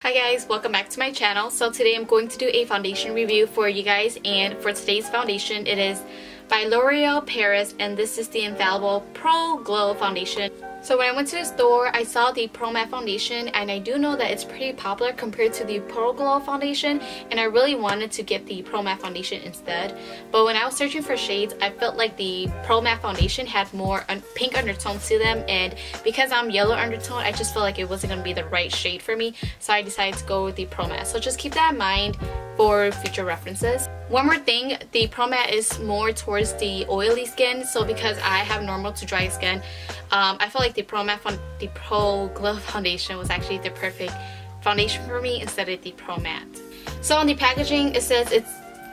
Hi guys, welcome back to my channel. So today I'm going to do a foundation review for you guys, and for today's foundation it is by L'Oreal Paris, and this is the Infallible Pro Glow Foundation. So when I went to the store, I saw the Pro Matte Foundation, and I do know that it's pretty popular compared to the Pro Glow Foundation, and I really wanted to get the Pro Matte Foundation instead. But when I was searching for shades, I felt like the Pro Matte Foundation had more pink undertones to them, and because I'm yellow undertone, I just felt like it wasn't going to be the right shade for me, so I decided to go with the Pro Matte. So just keep that in mind for future references. One more thing, the Pro Matte is more towards the oily skin, so because I have normal to dry skin, I felt like the Pro Glow Foundation was actually the perfect foundation for me instead of the Pro Matte. So on the packaging, it says it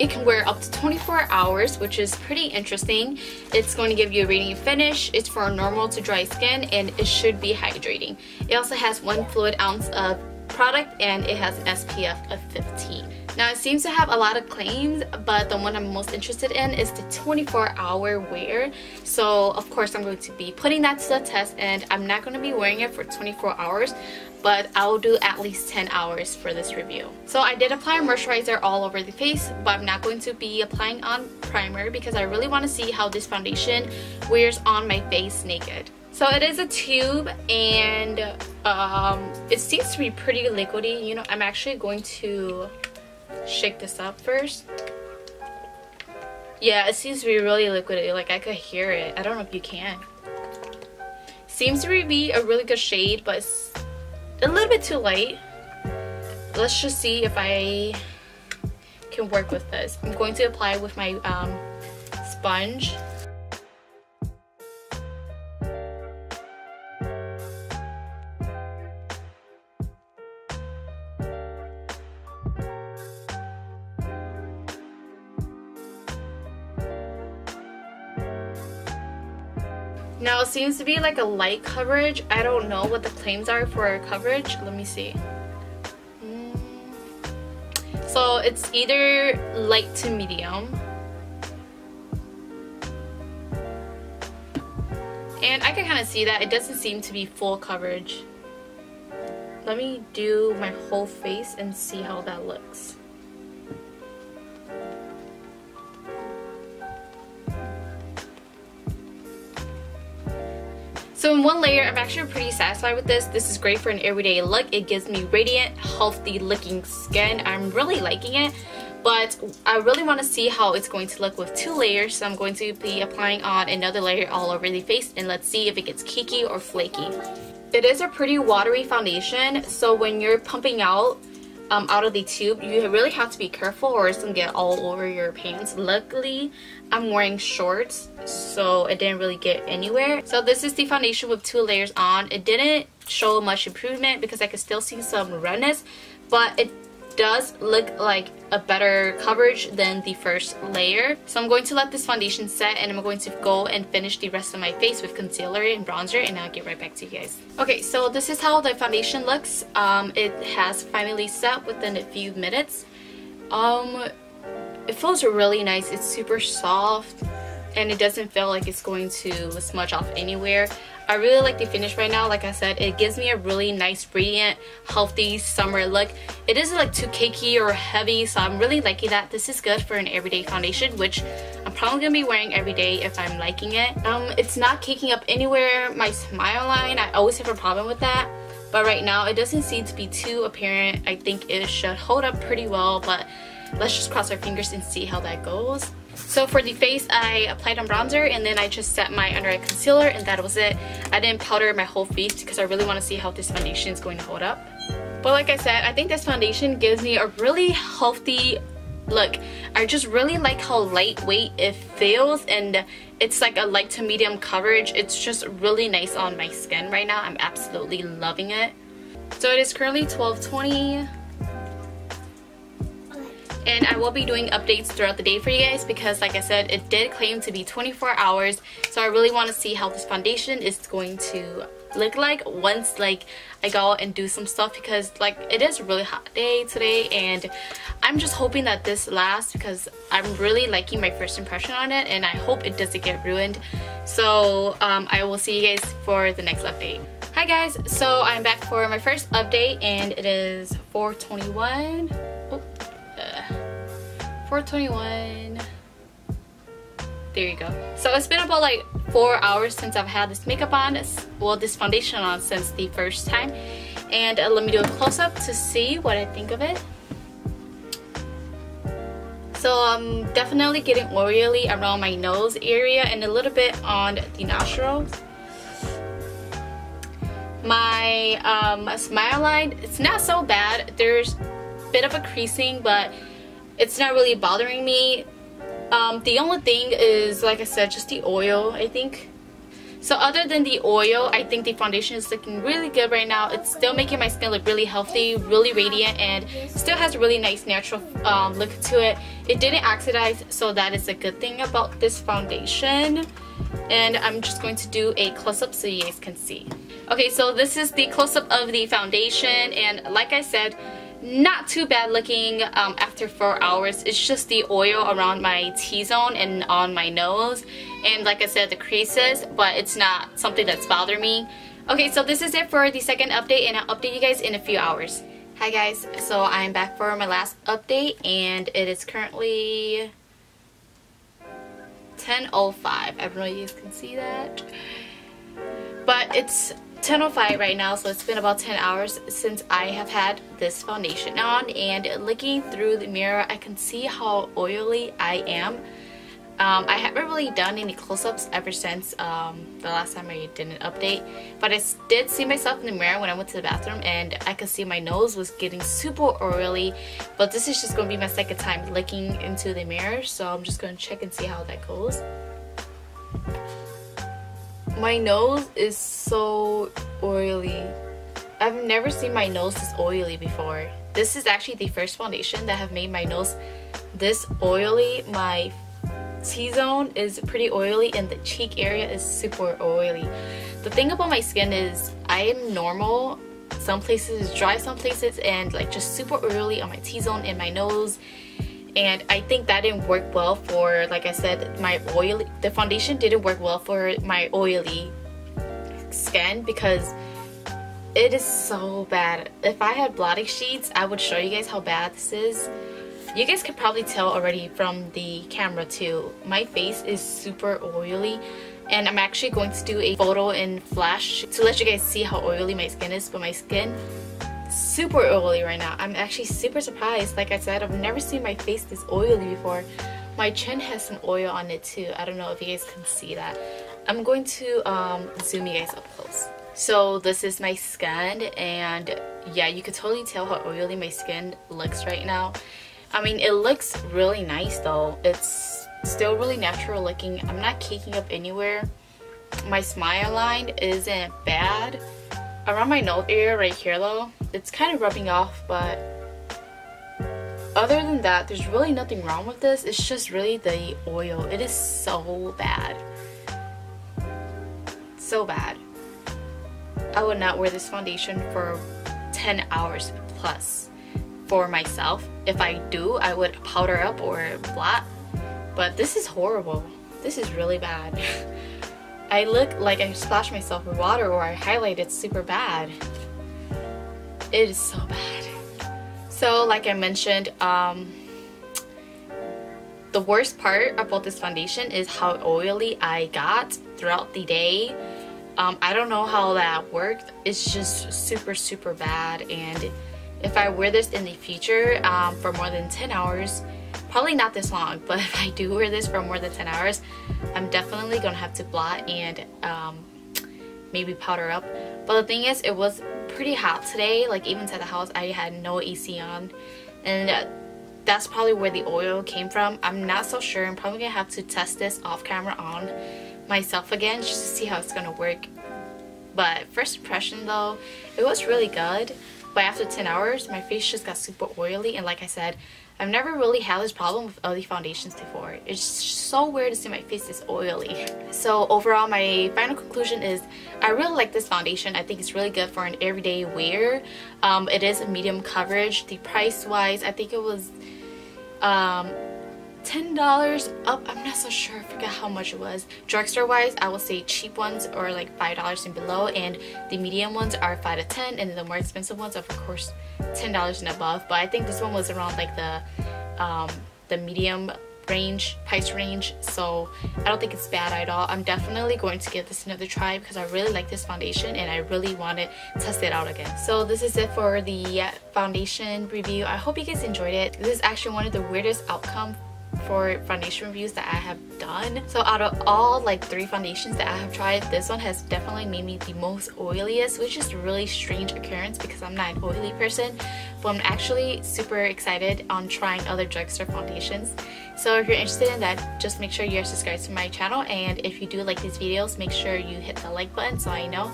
can wear up to 24 hours, which is pretty interesting. It's going to give you a radiant finish. It's for normal to dry skin, and it should be hydrating. It also has 1 fluid ounce of product, and it has an SPF of 15. Now it seems to have a lot of claims, but the one I'm most interested in is the 24-hour wear. So of course I'm going to be putting that to the test, and I'm not going to be wearing it for 24 hours, but I'll do at least 10 hours for this review. So I did apply a moisturizer all over the face, but I'm not going to be applying on primer because I really want to see how this foundation wears on my face naked. So it is a tube, and it seems to be pretty liquidy. You know, I'm actually going to shake this up first. Yeah, it seems to be really liquidy. Like, I could hear it. I don't know if you can. Seems to be a really good shade, but it's a little bit too light. Let's just see if I can work with this. I'm going to apply with my sponge. Now it seems to be like a light coverage. I don't know what the claims are for coverage. Let me see. So it's either light to medium. And I can kind of see that it doesn't seem to be full coverage. Let me do my whole face and see how that looks. So in one layer, I'm actually pretty satisfied with this. This is great for an everyday look. It gives me radiant, healthy looking skin. I'm really liking it, but I really want to see how it's going to look with 2 layers. So I'm going to be applying on another layer all over the face, and let's see if it gets cakey or flaky. It is a pretty watery foundation, so when you're pumping out of the tube, you really have to be careful or it's gonna get all over your pants. Luckily, I'm wearing shorts, so it didn't really get anywhere. So this is the foundation with 2 layers on. It didn't show much improvement because I could still see some redness, but it does look like a better coverage than the first layer. So I'm going to let this foundation set, and I'm going to go and finish the rest of my face with concealer and bronzer, and I'll get right back to you guys. Okay, so this is how the foundation looks. It has finally set within a few minutes. It feels really nice. It's super soft, and it doesn't feel like it's going to smudge off anywhere. I really like the finish right now. Like I said, it gives me a really nice, radiant, healthy summer look. It isn't like too cakey or heavy, so I'm really liking that. This is good for an everyday foundation, which I'm probably gonna be wearing every day if I'm liking it. It's not caking up anywhere. My smile line, I always have a problem with that, but right now it doesn't seem to be too apparent. I think it should hold up pretty well, but let's just cross our fingers and see how that goes. So for the face, I applied on bronzer, and then I just set my under eye concealer, and that was it. I didn't powder my whole face because I really want to see how this foundation is going to hold up. But like I said, I think this foundation gives me a really healthy look. I just really like how lightweight it feels, and it's like a light to medium coverage. It's just really nice on my skin right now. I'm absolutely loving it. So it is currently 12:20. And I will be doing updates throughout the day for you guys because, like I said, it did claim to be 24 hours. So I really want to see how this foundation is going to look like once I go out and do some stuff, because it is a really hot day today, and I'm just hoping that this lasts because I'm really liking my first impression on it, and I hope it doesn't get ruined. So I will see you guys for the next update. Hi Hi guys, so I'm back for my first update and it is 4:21. 4:21. There you go. So it's been about like 4 hours since I've had this makeup on, well, this foundation on since the first time. And let me do a close-up to see what I think of it. So I'm definitely getting oily around my nose area and a little bit on the nostrils. My smile line, it's not so bad. There's a bit of a creasing, but it's not really bothering me. The only thing is, like I said, just the oil, I think. So other than the oil, I think the foundation is looking really good right now. It's still making my skin look really healthy, really radiant, and still has a really nice natural look to it. It didn't oxidize, so that is a good thing about this foundation. And I'm just going to do a close-up so you guys can see. Okay, so this is the close-up of the foundation, and like I said, not too bad looking after 4 hours. It's just the oil around my T-zone and on my nose, and like I said, the creases, but it's not something that's bothering me. Okay, so this is it for the second update, and I'll update you guys in a few hours. Hi guys, so I'm back for my last update, and it is currently 10:05. I don't know if you guys can see that, but it's 10:05 right now, so it's been about 10 hours since I have had this foundation on, and looking through the mirror I can see how oily I am. I haven't really done any close-ups ever since the last time I did an update, but I did see myself in the mirror when I went to the bathroom, and I could see my nose was getting super oily. But this is just going to be my second time looking into the mirror, so I'm just going to check and see how that goes. My nose is so oily. I've never seen my nose this oily before. This is actually the first foundation that have made my nose this oily. My T-zone is pretty oily and the cheek area is super oily. The thing about my skin is I am normal. Some places is dry, some places, and like just super oily on my T-zone and my nose. And I think that didn't work well for, like I said, my oily, the foundation didn't work well for my oily skin because it is so bad. If I had blotting sheets, I would show you guys how bad this is. You guys could probably tell already from the camera too. My face is super oily, and I'm actually going to do a photo in flash to let you guys see how oily my skin is. But my skin super oily right now. I'm actually super surprised. Like I said, I've never seen my face this oily before. My chin has some oil on it too. I don't know if you guys can see that. I'm going to zoom you guys up close. So this is my skin, and yeah, you could totally tell how oily my skin looks right now. I mean, it looks really nice though. It's still really natural looking. I'm not caking up anywhere. My smile line isn't bad. Around my nose area right here though, it's kind of rubbing off, but other than that, there's really nothing wrong with this. It's just really the oil. It is so bad. So bad. I would not wear this foundation for 10 hours plus for myself. If I do, I would powder up or blot, but this is horrible. This is really bad. I look like I splashed myself with water or I highlighted super bad. It is so bad. So like I mentioned, the worst part about this foundation is how oily I got throughout the day. I don't know how that worked. It's just super bad, and if I wear this in the future for more than 10 hours, probably not this long, but if I do wear this for more than 10 hours, I'm definitely gonna have to blot and maybe powder up. But the thing is, it was pretty hot today. Like even inside the house, I had no AC on, and that's probably where the oil came from. I'm not so sure. I'm probably gonna have to test this off camera on myself again just to see how it's gonna work. But first impression though, it was really good. But after 10 hours, my face just got super oily, and like I said, I've never really had this problem with other foundations before. It's so weird to see my face is oily. So overall, my final conclusion is I really like this foundation. I think it's really good for an everyday wear. It is a medium coverage. The price wise, I think it was $10 up. I'm not so sure, I forget how much it was. Drugstore wise, I would say cheap ones are like $5 and below, and the medium ones are $5 to $10, and the more expensive ones are of course $10 and above. But I think this one was around like the medium range, price range, so I don't think it's bad at all. I'm definitely going to give this another try because I really like this foundation and I really want to test it out again. So this is it for the foundation review. I hope you guys enjoyed it. This is actually one of the weirdest outcomes for foundation reviews that I have done. So out of all like 3 foundations that I have tried, this one has definitely made me the most oiliest, which is a really strange occurrence because I'm not an oily person, but I'm actually super excited on trying other drugstore foundations. So if you're interested in that, just make sure you're subscribed to my channel, and if you do like these videos, make sure you hit the like button so I know.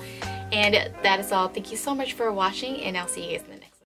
And that is all. Thank you so much for watching, and I'll see you guys next time.